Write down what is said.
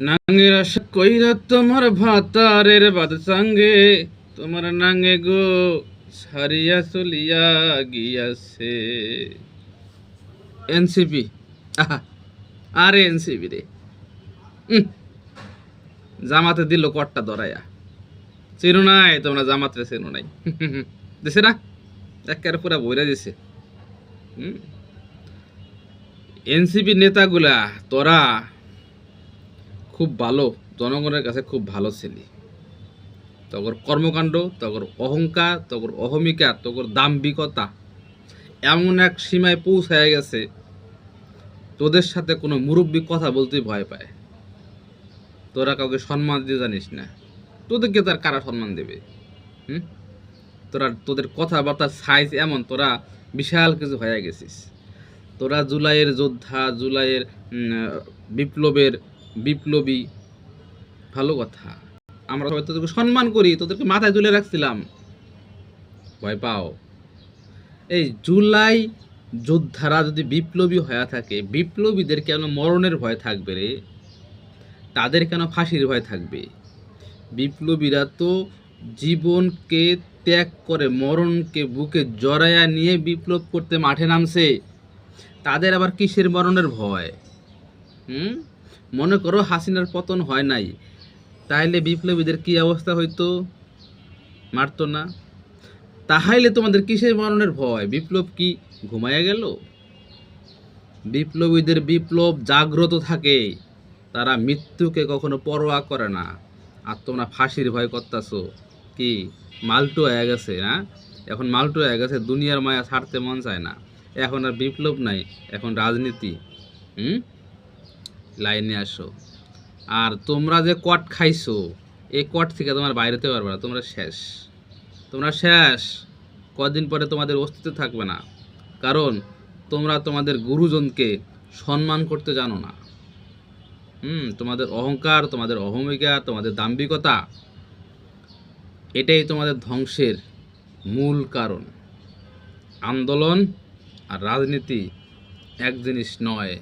নাঙ্গের আশা কইরা তোমার ভাতারের বাদ সঙ্গে তোমার নাঙ্গে গো ছাড়িয়া চলিয়া গিয়াছে। এনসিপি, আহা, আরে এনসিপি রে, জামাতে দিল কটটা ধরাইয়া। চেনো নাই তোমরা, জামাতে চেনো নাই। দিছে না, একেবারে পুরা বইরা দিছে। এনসিপি নেতাগুলা তোরা খুব ভালো, জনগণের কাছে খুব ভালো ছিলি। তগর কর্মকাণ্ড, তগর অহংকার, তগর অহমিকা, তগর দাম্ভিকতা এমন এক সীমায় পৌঁছায় গেছে, তোদের সাথে কোনো মুরব্বী কথা বলতে ভয় পায়। তোরা কাউকে সম্মান দিতে জানিস না, তোদেরকে তার কারা সম্মান দেবে? তোরা, তোদের কথাবার্তার সাইজ এমন, তোরা বিশাল কিছু হয়ে গেছিস। তোরা জুলাইয়ের যোদ্ধা, জুলাইয়ের বিপ্লবী, ভালো কথা। আমরা সবাই তোদেরকে সম্মান করি, তোদেরকে মাথায় তুলে রাখছিলাম। ভয় পাও? এই জুলাই যোদ্ধারা যদি বিপ্লবী হয়ে থাকে, বিপ্লবীদের কেন মরণের ভয় থাকবে রে? তাদের কেন ফাঁসির ভয় থাকবে? বিপ্লবীরা তো জীবনকে ত্যাগ করে, মরণকে বুকে জড়ায়া নিয়ে বিপ্লব করতে মাঠে নামছে। তাদের আবার কিসের মরণের ভয়? মনে করো হাসিনার পতন হয় নাই, তাহলে বিপ্লবীদের কি অবস্থা হইতো? মারতো না? তাহলে তোমাদের কিসের মরণের ভয়? বিপ্লব কি ঘুমাইয়া গেল? বিপ্লবীদের বিপ্লব জাগ্রত থাকে, তারা মৃত্যুকে কখনো পরোয়া করে না। আর তোমরা ফাঁসির ভয় করতেছো। কি মালটো হয়ে গেছে না? এখন মালটো হয়ে গেছে, দুনিয়ার মায়া ছাড়তে মন চায় না। এখন আর বিপ্লব নাই, এখন রাজনীতি। লাইনে আসো। আর তোমরা যে কট খাইছো, এই কট থেকে তোমার বাইরেতে পারবে না। তোমরা শেষ, তোমরা শেষ। কদিন পরে তোমাদের অস্তিত্ব থাকবে না, কারণ তোমরা তোমাদের গুরুজনকে সম্মান করতে জানো না। তোমাদের অহংকার, তোমাদের অহমিকা, তোমাদের দাম্ভিকতা, এটাই তোমাদের ধ্বংসের মূল কারণ। আন্দোলন আর রাজনীতি এক জিনিস নয়।